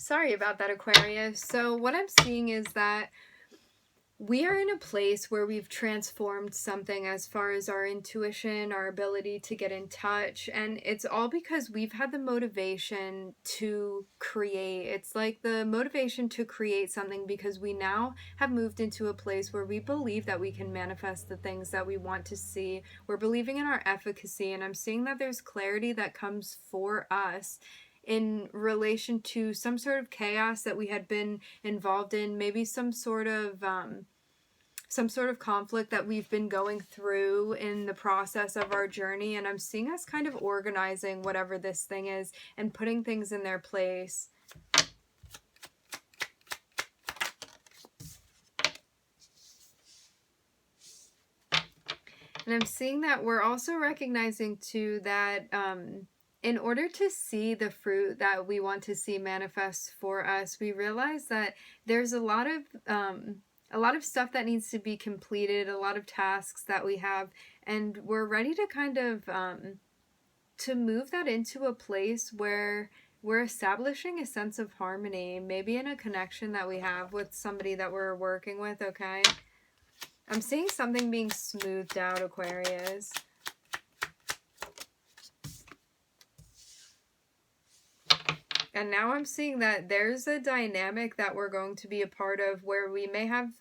Sorry about that, Aquarius. So what I'm seeing is that we are in a place where we've transformed something as far as our intuition, our ability to get in touch, and it's all because we've had the motivation to create. It's like the motivation to create something because we now have moved into a place where we believe that we can manifest the things that we want to see. We're believing in our efficacy, and I'm seeing that there's clarity that comes for us in relation to some sort of chaos that we had been involved in, maybe some sort of conflict that we've been going through in the process of our journey. And I'm seeing us kind of organizing whatever this thing is and putting things in their place. And I'm seeing that we're also recognizing too that in order to see the fruit that we want to see manifest for us, we realize that there's a lot of stuff that needs to be completed, a lot of tasks that we have, and we're ready to kind of to move that into a place where we're establishing a sense of harmony, maybe in a connection that we have with somebody that we're working with, okay? I'm seeing something being smoothed out, Aquarius. And now I'm seeing that there's a dynamic that we're going to be a part of where we may have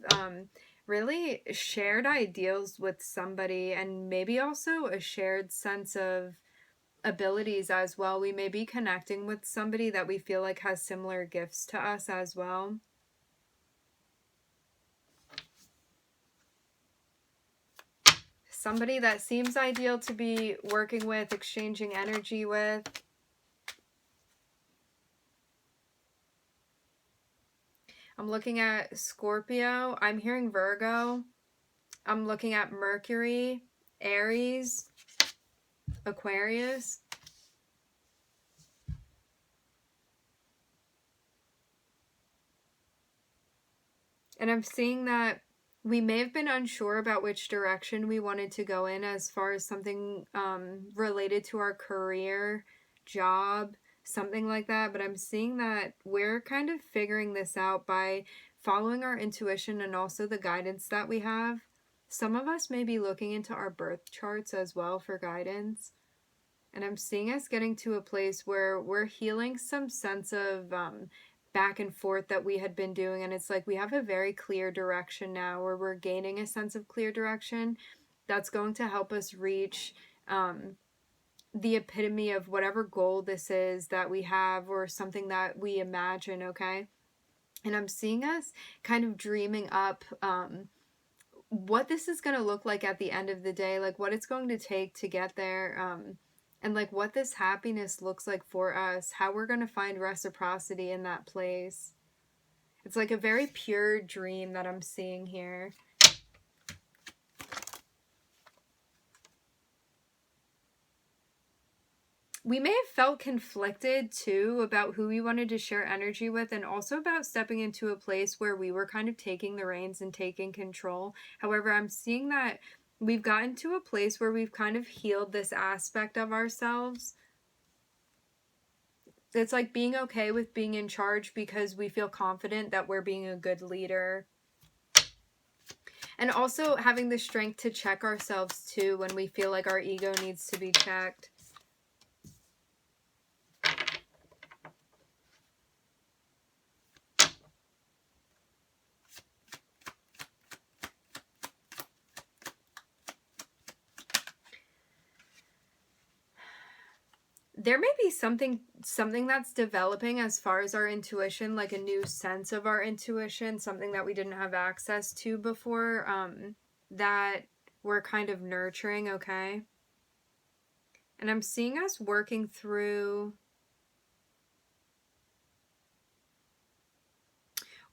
really shared ideals with somebody, and maybe also a shared sense of abilities as well. We may be connecting with somebody that we feel like has similar gifts to us as well. Somebody that seems ideal to be working with, exchanging energy with. I'm looking at Scorpio. I'm hearing Virgo. I'm looking at Mercury, Aries, Aquarius. And I'm seeing that we may have been unsure about which direction we wanted to go in as far as something related to our career, job, something like that. But I'm seeing that we're kind of figuring this out by following our intuition and also the guidance that we have. Some of us may be looking into our birth charts as well for guidance. And I'm seeing us getting to a place where we're healing some sense of back and forth that we had been doing, and it's like we have a very clear direction now, where we're gaining a sense of clear direction that's going to help us reach the epitome of whatever goal this is that we have, or something that we imagine, okay? And I'm seeing us kind of dreaming up what this is going to look like at the end of the day, like what it's going to take to get there, and like what this happiness looks like for us, how we're going to find reciprocity in that place. It's like a very pure dream that I'm seeing here. We may have felt conflicted too about who we wanted to share energy with, and also about stepping into a place where we were kind of taking the reins and taking control. However, I'm seeing that we've gotten to a place where we've kind of healed this aspect of ourselves. It's like being okay with being in charge because we feel confident that we're being a good leader. And also having the strength to check ourselves too when we feel like our ego needs to be checked. There may be something that's developing as far as our intuition, like a new sense of our intuition, something that we didn't have access to before, that we're kind of nurturing, okay? And I'm seeing us working through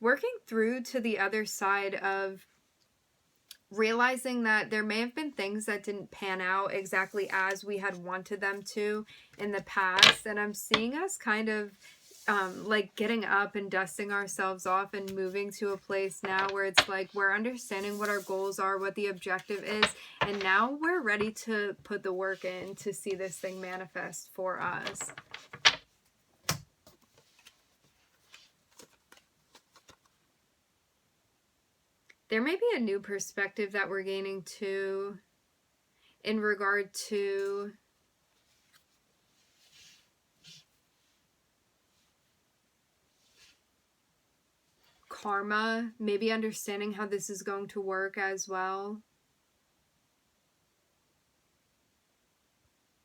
to the other side of realizing that there may have been things that didn't pan out exactly as we had wanted them to in the past. And I'm seeing us kind of like getting up and dusting ourselves off and moving to a place now where it's like we're understanding what our goals are, what the objective is, and now we're ready to put the work in to see this thing manifest for us. There may be a new perspective that we're gaining too in regard to karma, maybe understanding how this is going to work as well.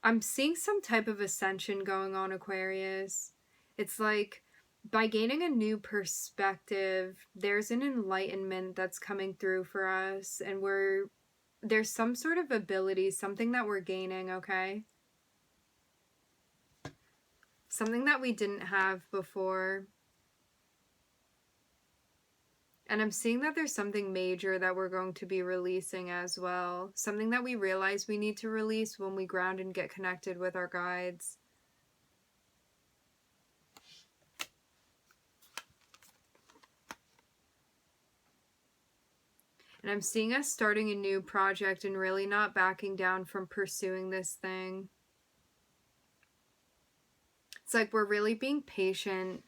I'm seeing some type of ascension going on, Aquarius. It's like by gaining a new perspective, there's an enlightenment that's coming through for us, and there's some sort of ability, something that we're gaining, okay? Something that we didn't have before. And I'm seeing that there's something major that we're going to be releasing as well. Something that we realize we need to release when we ground and get connected with our guides. And I'm seeing us starting a new project and really not backing down from pursuing this thing. It's like we're really being patient,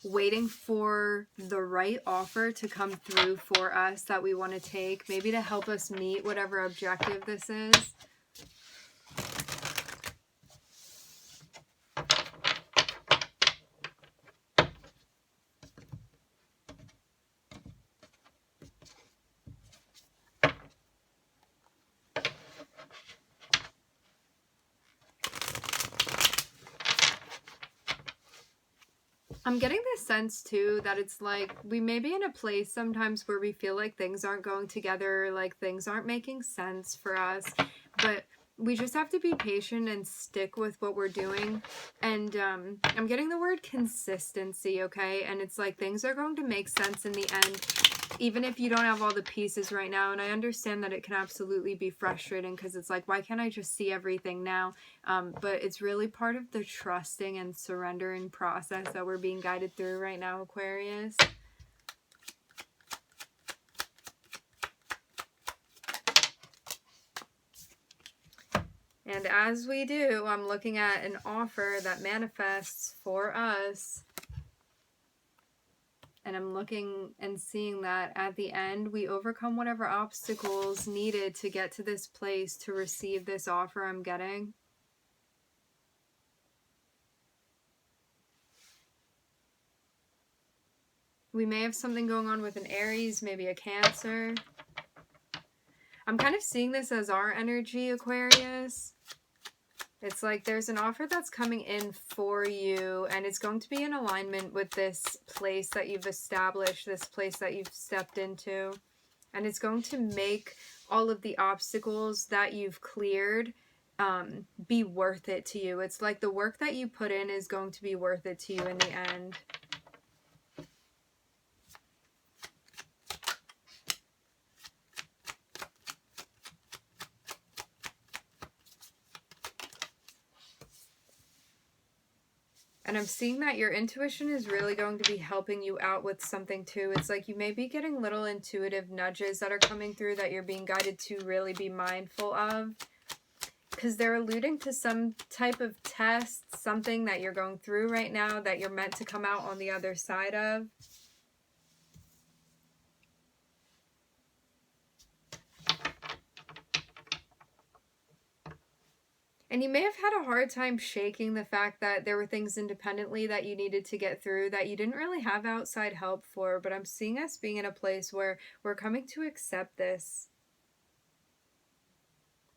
waiting for the right offer to come through for us that we want to take, maybe to help us meet whatever objective this is. I'm getting this sense too that it's like we may be in a place sometimes where we feel like things aren't going together, like things aren't making sense for us, but we just have to be patient and stick with what we're doing. And I'm getting the word consistency, okay? And it's like things are going to make sense in the end, even if you don't have all the pieces right now. And I understand that it can absolutely be frustrating because it's like, why can't I just see everything now? But it's really part of the trusting and surrendering process that we're being guided through right now, Aquarius. And as we do, I'm looking at an offer that manifests for us. And I'm looking and seeing that at the end, we overcome whatever obstacles needed to get to this place to receive this offer I'm getting. We may have something going on with an Aries, maybe a Cancer. I'm kind of seeing this as our energy, Aquarius. It's like there's an offer that's coming in for you, and it's going to be in alignment with this place that you've established, this place that you've stepped into. And it's going to make all of the obstacles that you've cleared be worth it to you. It's like the work that you put in is going to be worth it to you in the end. And I'm seeing that your intuition is really going to be helping you out with something too. It's like you may be getting little intuitive nudges that are coming through that you're being guided to really be mindful of. Because they're alluding to some type of test, something that you're going through right now that you're meant to come out on the other side of. And you may have had a hard time shaking the fact that there were things independently that you needed to get through that you didn't really have outside help for. But I'm seeing us being in a place where we're coming to accept this.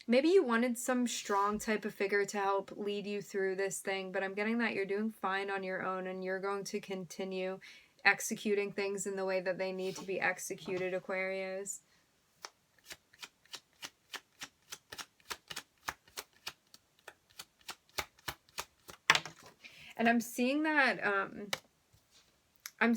Maybe you wanted some strong type of figure to help lead you through this thing, but I'm getting that you're doing fine on your own and you're going to continue executing things in the way that they need to be executed, Aquarius. And I'm seeing that I'm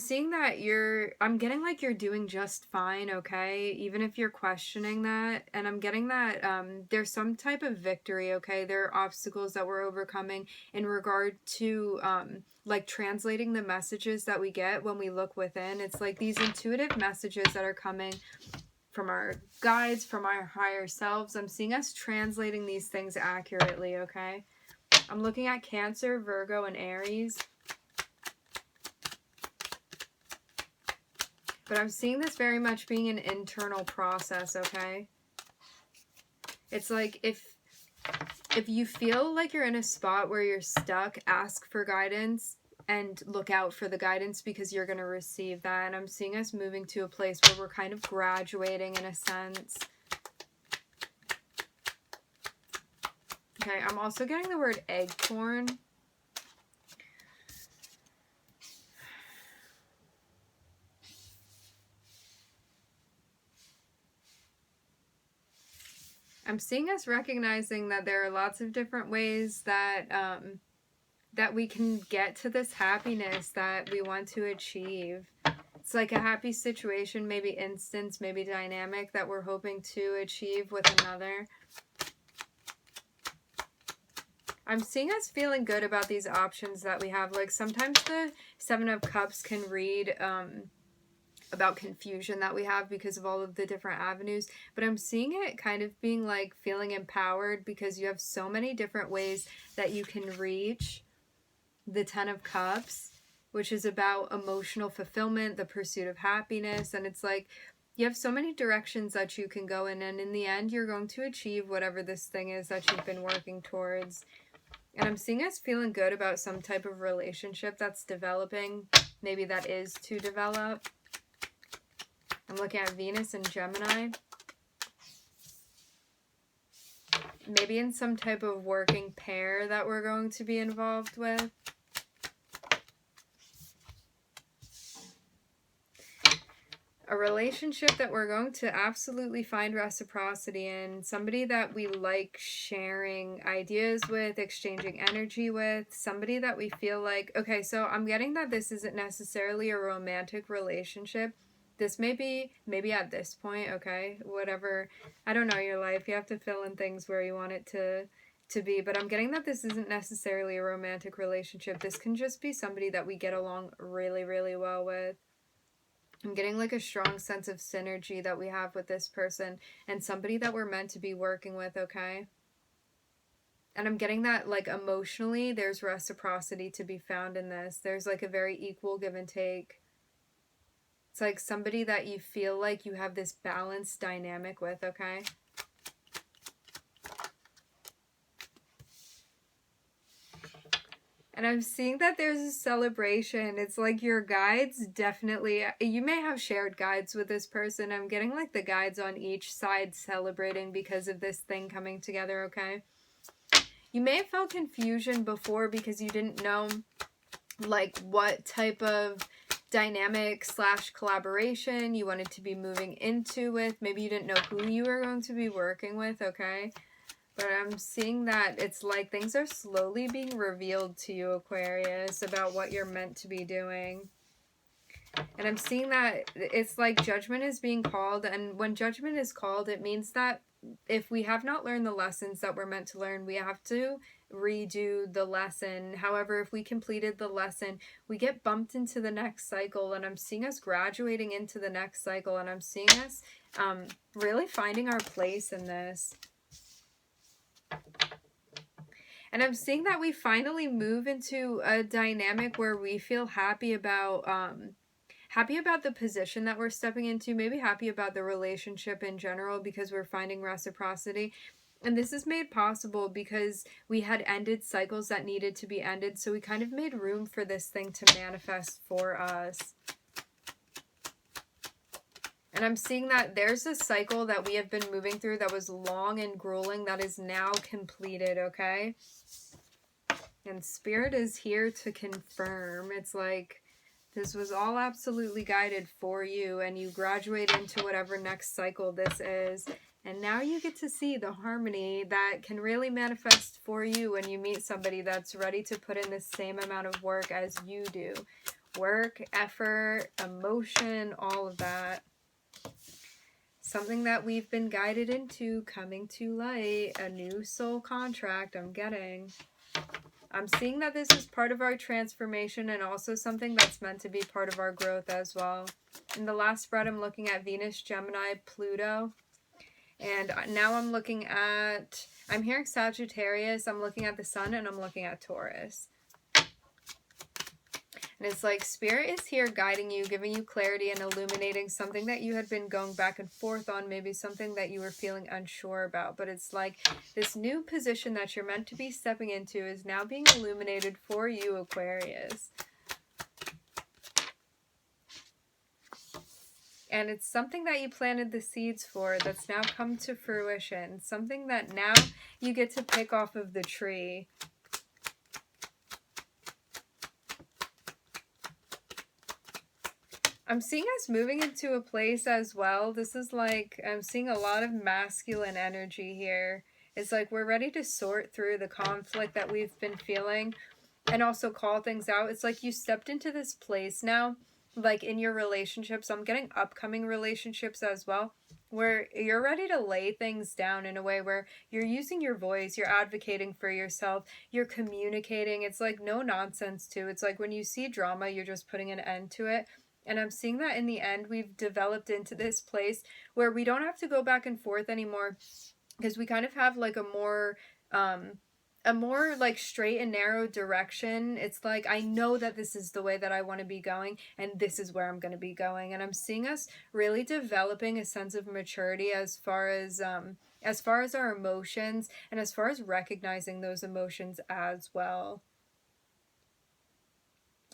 getting like you're doing just fine, okay? Even if you're questioning that. And I'm getting that there's some type of victory, okay? There are obstacles that we're overcoming in regard to like translating the messages that we get when we look within. It's like these intuitive messages that are coming from our guides, from our higher selves. I'm seeing us translating these things accurately, okay? I'm looking at Cancer, Virgo, and Aries. But I'm seeing this very much being an internal process, okay? It's like if you feel like you're in a spot where you're stuck, ask for guidance and look out for the guidance, because you're going to receive that. And I'm seeing us moving to a place where we're kind of graduating in a sense. Okay, I'm also getting the word acorn. I'm seeing us recognizing that there are lots of different ways that that we can get to this happiness that we want to achieve. It's like a happy situation, maybe instance, maybe dynamic that we're hoping to achieve with another. I'm seeing us feeling good about these options that we have. Like sometimes the Seven of Cups can read about confusion that we have because of all of the different avenues, but I'm seeing it kind of being like feeling empowered because you have so many different ways that you can reach the Ten of Cups, which is about emotional fulfillment, the pursuit of happiness, and it's like you have so many directions that you can go in, and in the end you're going to achieve whatever this thing is that you've been working towards. And I'm seeing us feeling good about some type of relationship that's developing, maybe that is to develop. I'm looking at Venus and Gemini. Maybe in some type of working pair that we're going to be involved with. A relationship that we're going to absolutely find reciprocity in. Somebody that we like sharing ideas with, exchanging energy with. Somebody that we feel like, okay, so I'm getting that this isn't necessarily a romantic relationship. This may be, maybe at this point, okay, whatever, I don't know your life, you have to fill in things where you want it to be, but I'm getting that this isn't necessarily a romantic relationship. This can just be somebody that we get along really, really well with. I'm getting like a strong sense of synergy that we have with this person and somebody that we're meant to be working with, okay? And I'm getting that like emotionally there's reciprocity to be found in this. There's like a very equal give and take. It's like somebody that you feel like you have this balanced dynamic with, okay? And I'm seeing that there's a celebration. It's like your guides definitely, you may have shared guides with this person. I'm getting like the guides on each side celebrating because of this thing coming together, okay? You may have felt confusion before because you didn't know like what type of dynamic / collaboration you wanted to be moving into with. Maybe you didn't know who you were going to be working with, okay? But I'm seeing that it's like things are slowly being revealed to you, Aquarius, about what you're meant to be doing. And I'm seeing that it's like judgment is being called. And when judgment is called, it means that if we have not learned the lessons that we're meant to learn, we have to redo the lesson. However, if we completed the lesson, we get bumped into the next cycle. And I'm seeing us graduating into the next cycle. And I'm seeing us really finding our place in this. And I'm seeing that we finally move into a dynamic where we feel happy about the position that we're stepping into, maybe happy about the relationship in general because we're finding reciprocity. And this is made possible because we had ended cycles that needed to be ended, so we kind of made room for this thing to manifest for us. And I'm seeing that there's a cycle that we have been moving through that was long and grueling that is now completed, okay? And Spirit is here to confirm. It's like this was all absolutely guided for you, and you graduate into whatever next cycle this is. And now you get to see the harmony that can really manifest for you when you meet somebody that's ready to put in the same amount of work as you do. Work, effort, emotion, all of that. Something that we've been guided into coming to light. A new soul contract I'm getting. I'm seeing that this is part of our transformation and also something that's meant to be part of our growth as well. In the last spread, I'm looking at Venus, Gemini, Pluto. And now I'm looking at, I'm hearing Sagittarius, I'm looking at the Sun, and I'm looking at Taurus. And it's like Spirit is here guiding you, giving you clarity and illuminating something that you had been going back and forth on, maybe something that you were feeling unsure about. But it's like this new position that you're meant to be stepping into is now being illuminated for you, Aquarius. And it's something that you planted the seeds for that's now come to fruition. Something that now you get to pick off of the tree. I'm seeing us moving into a place as well. This is like, I'm seeing a lot of masculine energy here. It's like we're ready to sort through the conflict that we've been feeling and also call things out. It's like you stepped into this place now, like in your relationships. I'm getting upcoming relationships as well, where you're ready to lay things down in a way where you're using your voice, you're advocating for yourself, you're communicating. It's like no nonsense too. It's like when you see drama, you're just putting an end to it. And I'm seeing that in the end, we've developed into this place where we don't have to go back and forth anymore, because we kind of have like a more like straight and narrow direction. It's like, I know that this is the way that I want to be going, and this is where I'm going to be going. And I'm seeing us really developing a sense of maturity as far as our emotions, and as far as recognizing those emotions as well.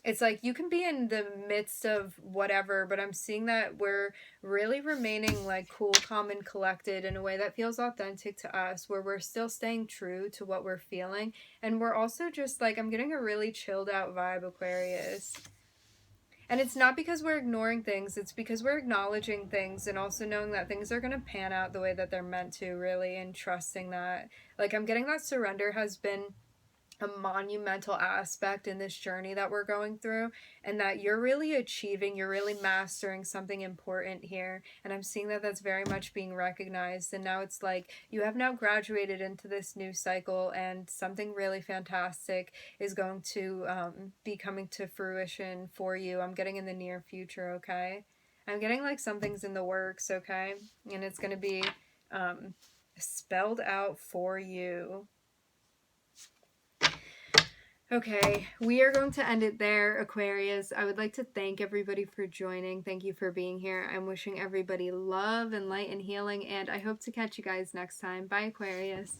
It's like you can be in the midst of whatever, but I'm seeing that we're really remaining like cool, calm, and collected in a way that feels authentic to us, where we're still staying true to what we're feeling. And we're also just like, I'm getting a really chilled out vibe, Aquarius. And it's not because we're ignoring things, it's because we're acknowledging things and also knowing that things are going to pan out the way that they're meant to, really, and trusting that. Like, I'm getting that surrender has been a monumental aspect in this journey that we're going through, and that you're really mastering something important here. And I'm seeing that that's very much being recognized, and now it's like you have now graduated into this new cycle, and something really fantastic is going to be coming to fruition for you. I'm getting in the near future, okay? I'm getting like something's in the works, okay? And it's going to be spelled out for you. Okay, we are going to end it there, Aquarius. I would like to thank everybody for joining. Thank you for being here. I'm wishing everybody love and light and healing, and I hope to catch you guys next time. Bye, Aquarius.